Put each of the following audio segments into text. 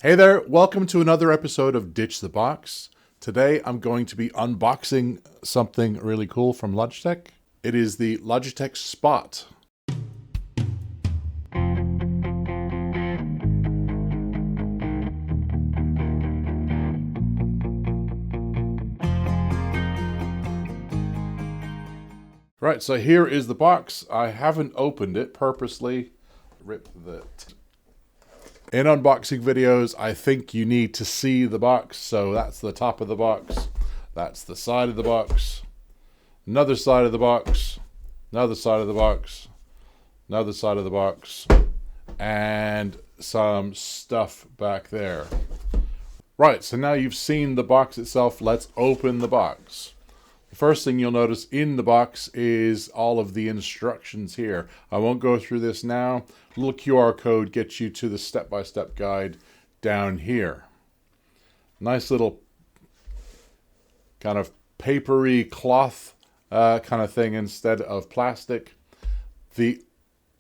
Hey there, welcome to another episode of Ditch the Box. Today I'm going to be unboxing something really cool from Logitech. It is the Logitech Spot. Right, so here is the box. I haven't opened it purposely. Rip the... In unboxing videos, I think you need to see the box. So that's the top of the box. That's the side of the box. Another side of the box. Another side of the box. Another side of the box. And some stuff back there. Right, so now you've seen the box itself. Let's open the box. The first thing you'll notice in the box is all of the instructions here. I won't go through this now. A little QR code gets you to the step-by-step guide down here. Nice little kind of papery cloth kind of thing instead of plastic. The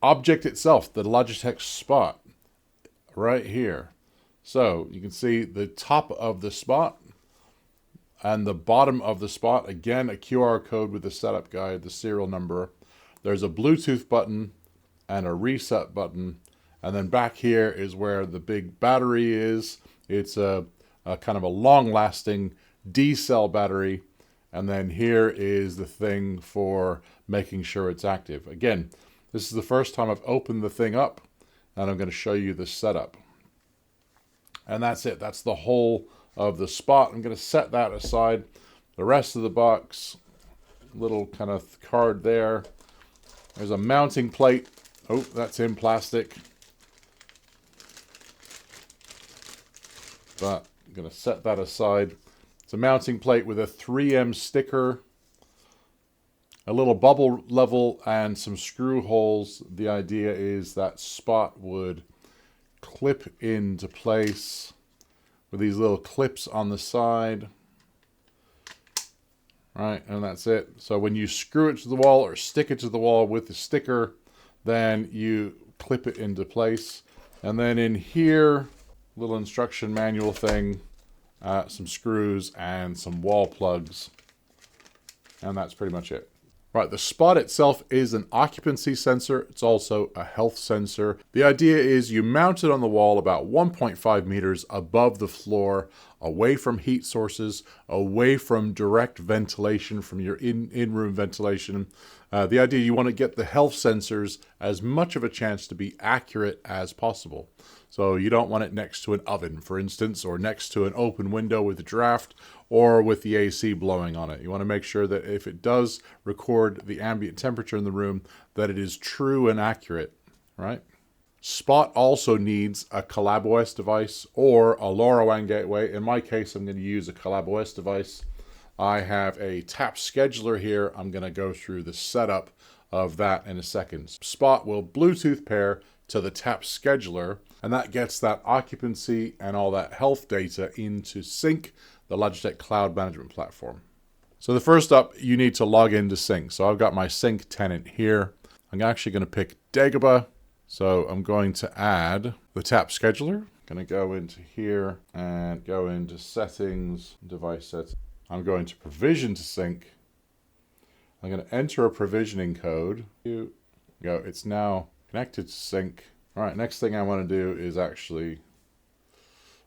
object itself, the Logitech Spot, right here. So you can see the top of the Spot and the bottom of the Spot. Again, a QR code with the setup guide, the serial number. There's a Bluetooth button and a reset button. And then back here is where the big battery is. It's a kind of a long-lasting D-cell battery. And then here is the thing for making sure it's active. Again, this is the first time I've opened the thing up, and I'm going to show you the setup. And that's it. That's the whole of the Spot. I'm going to set that aside. The rest of the box, little kind of card there. There's a mounting plate. Oh, that's in plastic. But I'm going to set that aside. It's a mounting plate with a 3M sticker, a little bubble level, and some screw holes. The idea is that Spot would clip into place with these little clips on the side. Right, and that's it. So when you screw it to the wall or stick it to the wall with the sticker, then you clip it into place. And then in here, little instruction manual thing, some screws and some wall plugs. And that's pretty much it. Right, the Spot itself is an occupancy sensor. It's also a health sensor. The idea is you mount it on the wall about 1.5 meters above the floor, away from heat sources, away from direct ventilation from your in-room ventilation. The idea, you want to get the health sensors as much of a chance to be accurate as possible. So you don't want it next to an oven, for instance, or next to an open window with a draft, or with the AC blowing on it. You want to make sure that if it does record the ambient temperature in the room, that it is true and accurate, right? Spot also needs a CollabOS device or a LoRaWAN gateway. In my case, I'm going to use a CollabOS device. I have a Tap Scheduler here. I'm going to go through the setup of that in a second. Spot will Bluetooth pair to the Tap Scheduler, and that gets that occupancy and all that health data into Sync, the Logitech cloud management platform. So the first up, you need to log into Sync. So I've got my Sync tenant here. I'm actually going to pick Dagobah. So I'm going to add the Tap Scheduler. I'm going to go into here and go into Settings, Device Settings. I'm going to provision to Sync. I'm going to enter a provisioning code. It's now connected to Sync. All right, next thing I want to do is actually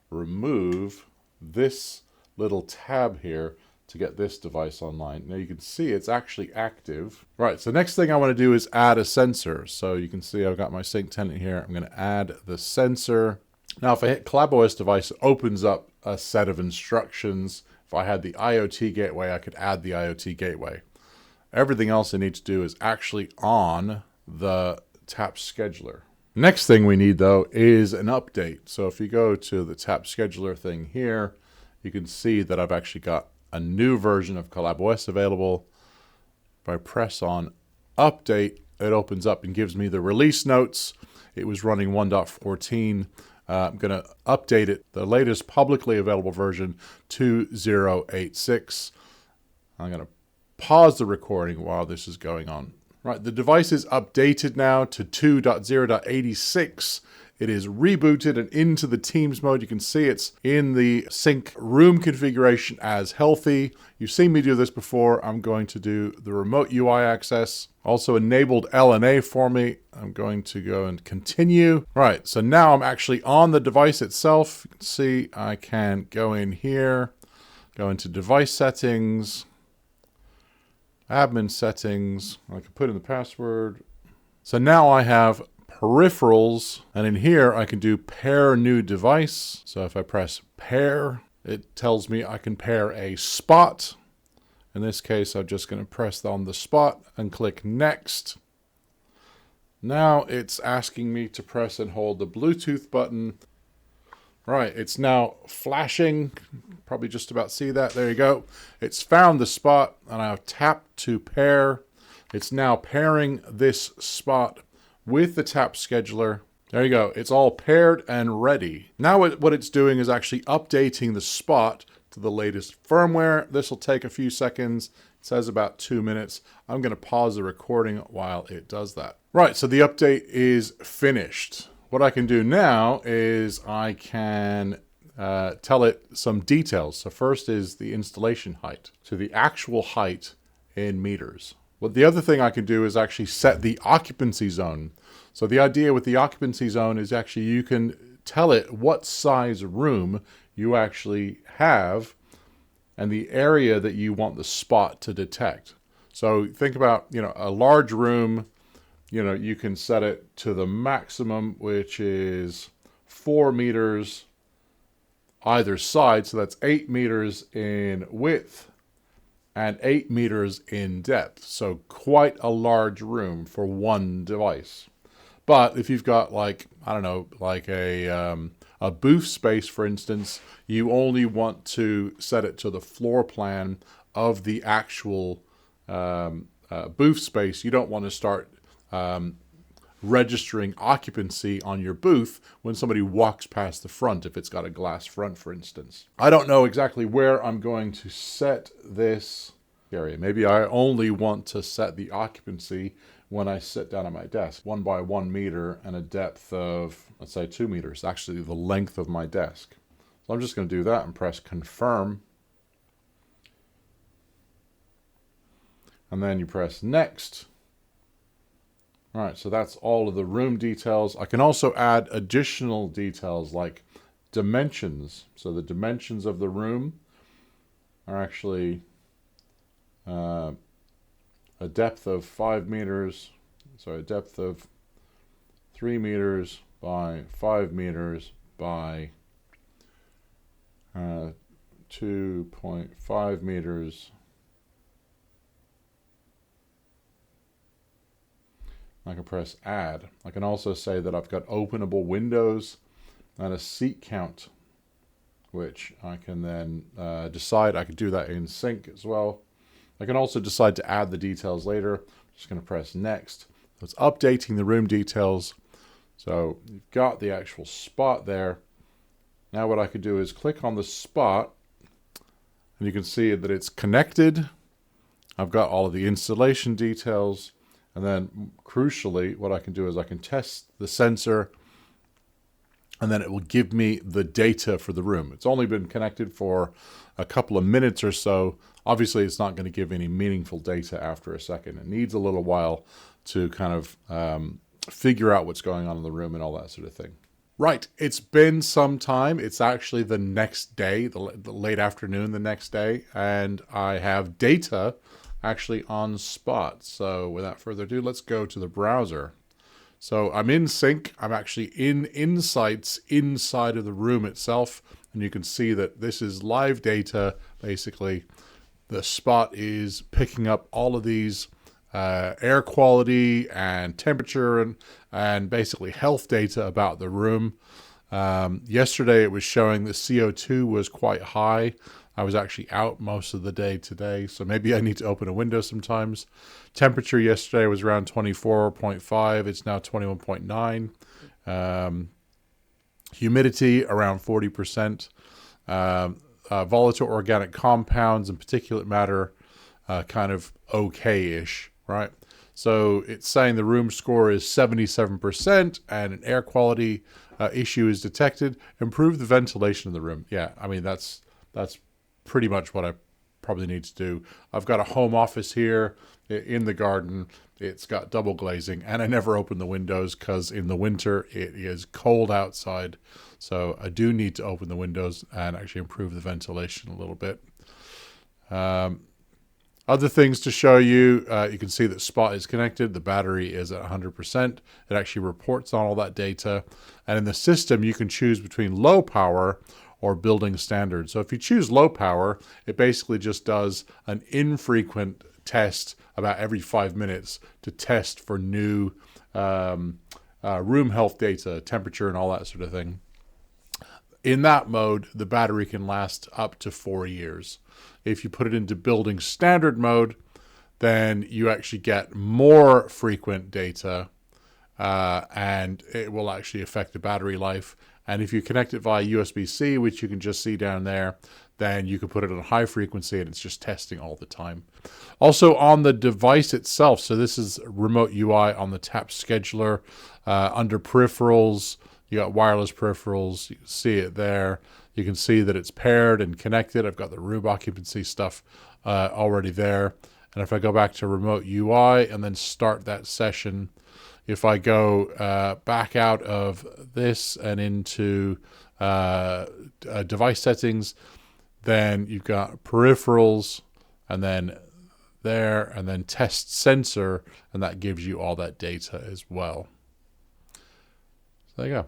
remove this little tab here to get this device online. Now you can see it's actually active. Right, so next thing I want to do is add a sensor. So you can see I've got my Sync tenant here. I'm going to add the sensor. Now if I hit CollabOS device, it opens up a set of instructions. If I had the IoT gateway, I could add the IoT gateway. Everything else I need to do is actually on the Tap Scheduler. Next thing we need though is an update. So if you go to the Tap Scheduler thing here, you can see that I've actually got a new version of CollabOS available. If I press on update, it opens up and gives me the release notes. It was running 1.14. I'm going to update it, the latest publicly available version, 2086. I'm going to pause the recording while this is going on. Right, the device is updated now to 2.0.86. It is rebooted and into the Teams mode. You can see it's in the sync room configuration as healthy. You've seen me do this before. I'm going to do the remote UI access. Also enabled LNA for me. I'm going to go and continue. Right, so now I'm actually on the device itself. You can see I can go in here, go into device settings, admin settings. I can put in the password. So now I have peripherals, and in here I can do pair new device. So if I press pair, it tells me I can pair a Spot. In this case, I'm just going to press on the Spot and click next. Now it's asking me to press and hold the Bluetooth button. Right, it's now flashing. Probably just about see that. There you go. It's found the Spot, and I've tapped to pair. It's now pairing this Spot with the Tap Scheduler. There you go. It's all paired and ready. Now what it's doing is actually updating the Spot to the latest firmware. This will take a few seconds. It says about 2 minutes. I'm going to pause the recording while it does that. Right, so the update is finished. What I can do now is I can tell it some details. So first is the installation height. So the actual height in meters. Well, the other thing I can do is actually set the occupancy zone. So the idea with the occupancy zone is actually you can tell it what size room you actually have and the area that you want the Spot to detect. So think about, a large room, you can set it to the maximum, which is 4 meters either side. So that's 8 meters in width and 8 meters in depth. So quite a large room for one device. But if you've got a booth space, for instance, you only want to set it to the floor plan of the actual booth space. You don't want to start registering occupancy on your booth when somebody walks past the front, if it's got a glass front, for instance. I don't know exactly where I'm going to set this area. Maybe I only want to set the occupancy when I sit down at my desk, 1 by 1 meter and a depth of, let's say 2 meters, actually the length of my desk. So I'm just going to do that and press confirm. And then you press next. All right, so that's all of the room details. I can also add additional details like dimensions. So the dimensions of the room are actually a depth of 5 meters, a depth of 3 meters by 5 meters by 2.5 meters. I can press add. I can also say that I've got openable windows and a seat count, which I can then decide. I could do that in sync as well. I can also decide to add the details later. I'm just going to press next. So it's updating the room details. So you've got the actual Spot there. Now what I could do is click on the Spot, and you can see that it's connected. I've got all of the installation details. And then crucially, what I can do is I can test the sensor, and then it will give me the data for the room. It's only been connected for a couple of minutes or so. Obviously, it's not going to give any meaningful data after a second. It needs a little while to kind of figure out what's going on in the room and all that sort of thing. Right, it's been some time. It's actually the next day, the late afternoon the next day, and I have data actually on Spot. So without further ado, let's go to the browser. So I'm in sync. I'm actually in Insights inside of the room itself, and you can see that this is live data. Basically, the Spot is picking up all of these air quality and temperature and basically health data about the room. Yesterday it was showing the CO2 was quite high. I was actually out most of the day today, so maybe I need to open a window sometimes. Temperature yesterday was around 24.5. It's now 21.9. Humidity around 40%. Volatile organic compounds and particulate matter kind of okay-ish, right? So it's saying the room score is 77% and an air quality issue is detected. Improve the ventilation in the room. Yeah, I mean, that's pretty much what I probably need to do. I've got a home office here in the garden. It's got double glazing, and I never open the windows because in the winter it is cold outside. So I do need to open the windows and actually improve the ventilation a little bit. Other things to show you, you can see that Spot is connected. The battery is at 100%. It actually reports on all that data. And in the system, you can choose between low power or building standard. So if you choose low power, it basically just does an infrequent test about every 5 minutes to test for new room health data, temperature, and all that sort of thing. In that mode, the battery can last up to 4 years. If you put it into building standard mode, then you actually get more frequent data, and it will actually affect the battery life. And if you connect it via USB-C, which you can just see down there, then you can put it on high frequency and it's just testing all the time. Also on the device itself, so this is remote UI on the Tap Scheduler. Under peripherals, you got wireless peripherals. You can see it there. You can see that it's paired and connected. I've got the room occupancy stuff already there. And if I go back to remote UI and then start that session, if I go back out of this and into device settings, then you've got peripherals and then there and then test sensor, and that gives you all that data as well. So there you go.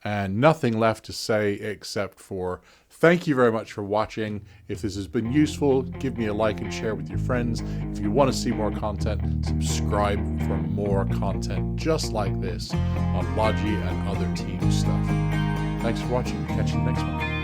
And nothing left to say except for thank you very much for watching. If this has been useful, give me a like and share with your friends. If you want to see more content, subscribe for more content just like this on Logi and other team stuff. Thanks for watching. Catch you next one.